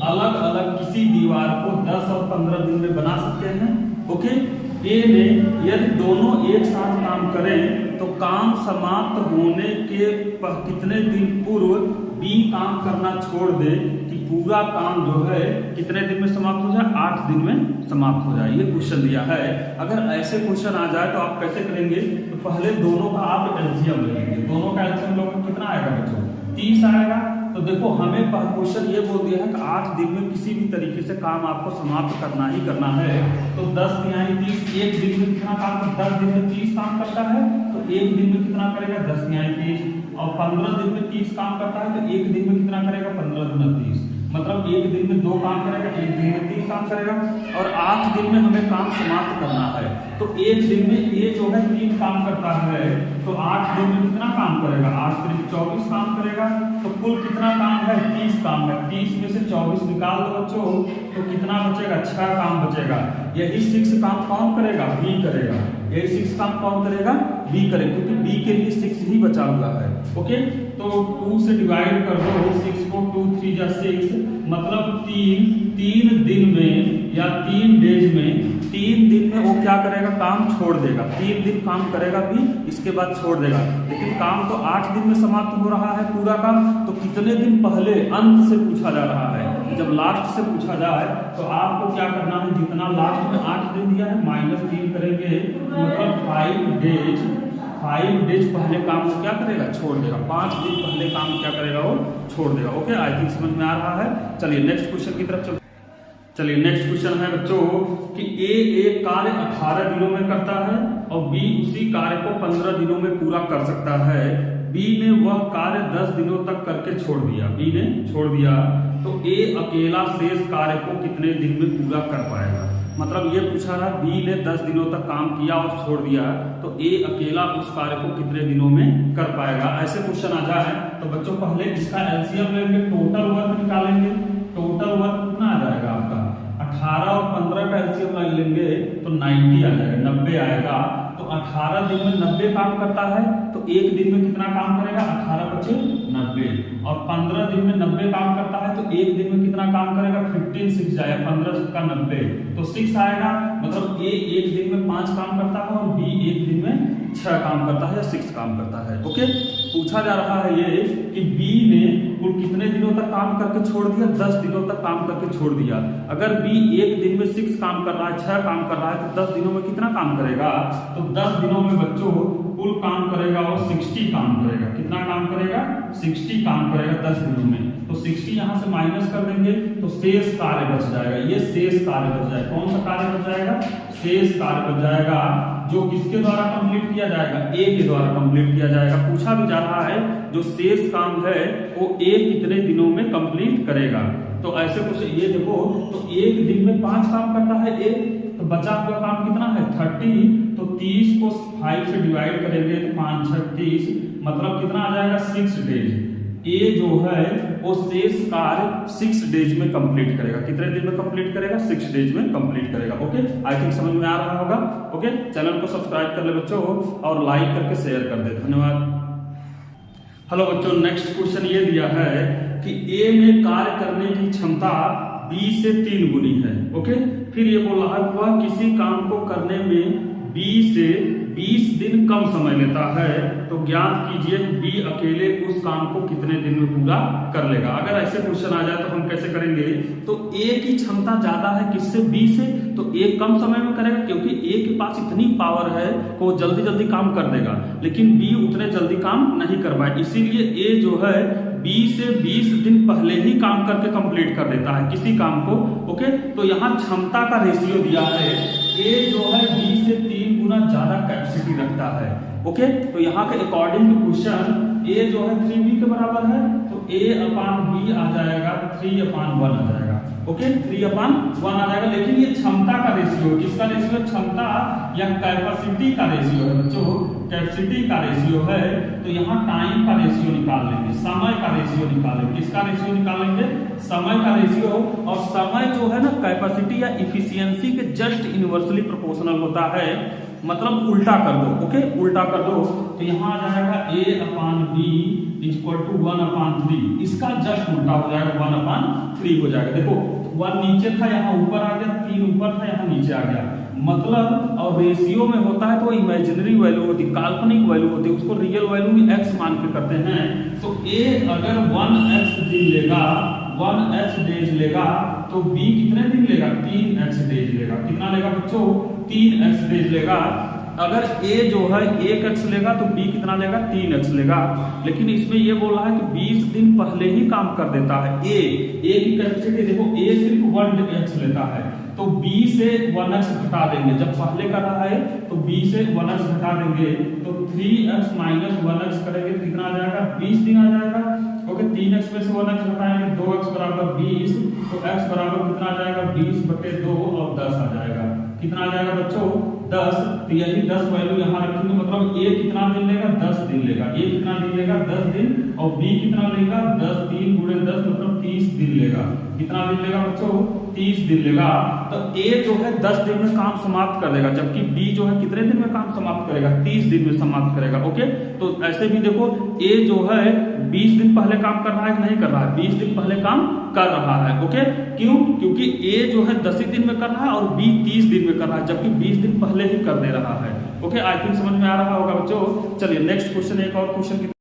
अलग अलग किसी दीवार को 10 और 15 दिन में बना सकते हैं। ओके, ए ने यदि दोनों एक साथ काम करें तो काम समाप्त होने के कितने दिन पूर्व बी काम करना छोड़ दे कि पूरा काम जो है कितने दिन में समाप्त हो जाए, 8 दिन में समाप्त हो जाए। ये क्वेश्चन दिया है। अगर ऐसे क्वेश्चन आ जाए तो आप कैसे करेंगे, तो पहले दोनों का आप एलसीएम लेंगे। दोनों का एलसीएम लोग कितना आएगा बच्चों, 30 आएगा। तो देखो हमें क्वेश्चन ये बोल दिया है कि 8 दिन में किसी भी तरीके से काम आपको समाप्त करना ही करना है। तो 10 तिहाई 30, एक दिन में कितना काम, 10 दिन में 30 काम करता है तो एक दिन में कितना करेगा, 10 तिहाई 30। और 15 दिन में 30 काम करता है तो एक दिन में कितना करेगा, 15 दिन में 30। मतलब एक दिन में 2 काम करेगा, एक दिन में 3 काम करेगा। और 8 दिन में हमें काम समाप्त करना है तो एक दिन में ये जो है 3 काम करता है तो 8 दिन में कितना काम करेगा, 8 दिन 24 काम करेगा। तो कुल कितना काम है, 30 काम है। 30 में से 24 निकाल दो बच्चों तो कितना बचेगा, 6 काम बचेगा। यही 6 काम कौन करेगा, बी करेगा। यही 6 काम कौन करेगा, बी करेगा, क्योंकि बी के लिए 6 ही बचा हुआ है। ओके, तो 2 से डिवाइड कर दो 6 को, 2 3 जा 6, मतलब 3 दिन में या 3 डेज में, 3 दिन में वो क्या करेगा, काम छोड़ देगा। 3 दिन काम करेगा भी, इसके बाद छोड़ देगा। लेकिन काम तो 8 दिन में समाप्त हो रहा है पूरा काम। तो कितने दिन पहले, अंत से पूछा जा रहा है। जब लास्ट से पूछा जाए तो आपको क्या करना है, जितना लास्ट में 8 दिन दिया है -3 करेंगे, मतलब 5 डेज पहले काम को क्या करेगा, छोड़ देगा। 5 दिन पहले काम क्या करेगा, वो छोड़ देगा। ओके, आई थिंक समझ में आ रहा है। चलिए नेक्स्ट क्वेश्चन की तरफ चलिए नेक्स्ट क्वेश्चन है बच्चों कि ए एक कार्य 18 दिनों में करता है और बी उसी कार्य को 15 दिनों में पूरा कर सकता है। बी ने वह कार्य 10 दिनों तक करके छोड़ दिया। बी ने छोड़ दिया तो ए अकेला शेष कार्य को कितने दिन में पूरा कर पाएगा। मतलब ये पूछा रहा, बी ने 10 दिनों तक काम किया और छोड़ दिया तो ए अकेला उस कार्य को कितने दिनों में कर पाएगा। ऐसे क्वेश्चन आ जाए तो बच्चों पहले इसका एलसीएम लेंगे, टोटल वर्क निकालेंगे। टोटल वर्क कितना आ जाएगा आपका, 18 और 15 का एलसीएम लेंगे तो 90 आ जाएगा, 90 आएगा। तो 18 दिन में 90 काम करता है तो एक दिन में कितना काम करेगा, 18 बचे 90। और 15 दिन में 90 काम करता है तो एक दिन में कितना काम करेगा, 15 6 जाएगा, 15 का 90 तो 6 आएगा। मतलब ए एक दिन में 5 काम करता है और बी एक दिन में 6 काम करता है या 6 काम करता है। ओके, पूछा जा रहा है ये कि बी ने कुल कितने दिनों तक काम करके छोड़ दिया, 10 दिनों तक काम करके छोड़ दिया। अगर बी एक दिन में 6 काम कर रहा है, 6 काम कर रहा है तो 10 दिनों में कितना काम करेगा, तो 10 दिनों में बच्चों कुल काम करेगा और 60 काम करेगा। कितना काम करेगा, 60 काम करेगा 10 दिनों में। तो 60 यहां से माइनस कर देंगे तो शेष कार्य बच जाएगा। ये शेष कार्य बच जाएगा। कौन सा कार्य बच जाएगा, शेष कार्य बच जाएगा, जो किसके द्वारा कंप्लीट किया जाएगा, ए के द्वारा कंप्लीट किया जाएगा। पूछा भी जा रहा है जो शेष काम है वो ए कितने दिनों में कंप्लीट करेगा। तो ऐसे कुछ ये देखो, तो एक दिन में 5 काम करता है ए, तो बचा हुआ काम कितना है 30। तो 30 को 5 से डिवाइड करेंगे तो 5 6 30, मतलब कितना आ जाएगा 6 डेज। ए जो है वो शेष कार्य 6 डेज में कंप्लीट करेगा। कितने दिन में कंप्लीट करेगा, 6 डेज में कंप्लीट करेगा। ओके, आई थिंक समझ में आ रहा होगा। ओके, चैनल को सब्सक्राइब कर ले बच्चों और लाइक करके शेयर कर दे। धन्यवाद। हेलो बच्चों, नेक्स्ट क्वेश्चन ये दिया है कि ए में कार्य करने की क्षमता बी से 3 गुनी है। ओके, फिर ये बोल रहा है वह किसी काम को करने में बी से 20 दिन कम समय लेता है तो ज्ञात कीजिए कि बी अकेले उस काम को कितने दिन में पूरा कर लेगा। अगर ऐसे क्वेश्चन आ जाए तो हम कैसे करेंगे, तो ए की क्षमता ज्यादा है किससे, बी से, तो ए कम समय में करेगा क्योंकि ए के पास इतनी पावर है कि वो जल्दी जल्दी काम कर देगा, लेकिन बी उतने जल्दी काम नहीं कर पाए। इसीलिए ए जो है बी से 20 दिन पहले ही काम करके कंप्लीट कर देता है किसी काम को। ओके, तो यहाँ क्षमता का रेशियो दिया है, ए जो है बी से 3 गुना ज्यादा कैपेसिटी रखता है। ओके, तो यहाँ के अकॉर्डिंग टू क्वेश्चन ए जो है 3b के बराबर है तो a/b आ जाएगा 3/1 आ जाएगा। ओके, 3/1 आ जाएगा। लेकिन ये क्षमता का रेशियो, किसका रेशियो, क्षमता या कैपेसिटी का रेशियो है बच्चों, कैपेसिटी का रेशियो है। तो यहाँ टाइम का रेशियो निकाल लेंगे, समय का रेशियो निकालेंगे। किसका रेशियो निकालेंगे, समय का रेशियो। और समय जो है ना कैपेसिटी या इफिशियंसी के जस्ट इनवर्सली प्रोपोर्शनल होता है। मतलब उल्टा कर दो, ओके, उल्टा कर दो। तो यहाँ आ जाएगा A/B = 1/3, इसका जस्ट उल्टा हो जाएगा, 1/3 हो जाएगा। देखो 1 नीचे था, यहाँ ऊपर आ गया, 3 ऊपर था, यहाँ नीचे आ गया। मतलब और रेशियो में होता है तो इमेजिनरी वैल्यू होती है, काल्पनिक वैल्यू होती है, उसको रियल वैल्यू में x मान के करते हैं। तो A अगर 1x दिन लेगा, 1x डेज लेगा, तो B कितने दिन लेगा, 3x डेज लेगा। कितना लेगा बच्चों, 3x डेज लेगा। अगर A जो है 1x लेगा तो B कितना लेगा, 3x लेगा। लेकिन इसमें ये बोल रहा है कि 20 दिन पहले ही काम कर देता है। A की कैपेसिटी देखो, A सिर्फ 1x लेता है, तो B से 1x घटा देंगे। जब पहले कर रहा है तो B से 1x घटा देंगे, तो 3x - 1x करेंगे तो कितना आ जाएगा, 20 दिन आ जाएगा। ओके, 3x में से 1x घटाएंगे, 2x बराबर 20, तो x बराबर कितना आ जाएगा, 20/2 और 10 आ जाएगा। कितना आ जाएगा बच्चों, 10। तो यही 10 वैल्यू यहाँ रखेंगे, मतलब A कितना दिन लेगा, 10 दिन लेगा। A कितना दिन लेगा, 10 दिन, और B कितना लेगा, 10, 3 × 10 मतलब 30 दिन लेगा। कितना दिन लेगा बच्चों, 30 दिन लेगा। तो A जो है 10 दिन में काम समाप्त कर देगा, जबकि B जो है कितने दिन में काम समाप्त करेगा, 30 दिन में समाप्त करेगा। ओके, तो ऐसे भी देखो A जो है 20 दिन पहले काम कर रहा है कि नहीं कर रहा है, 20 दिन पहले काम कर रहा है। ओके, क्यों, क्योंकि A जो है 10 दिन में कर रहा है और B 30 दिन में कर रहा है, जबकि 20 दिन पहले ही कर दे रहा है। ओके, आई थिंक समझ में आ रहा होगा बच्चों। चलिए नेक्स्ट क्वेश्चन, एक और क्वेश्चन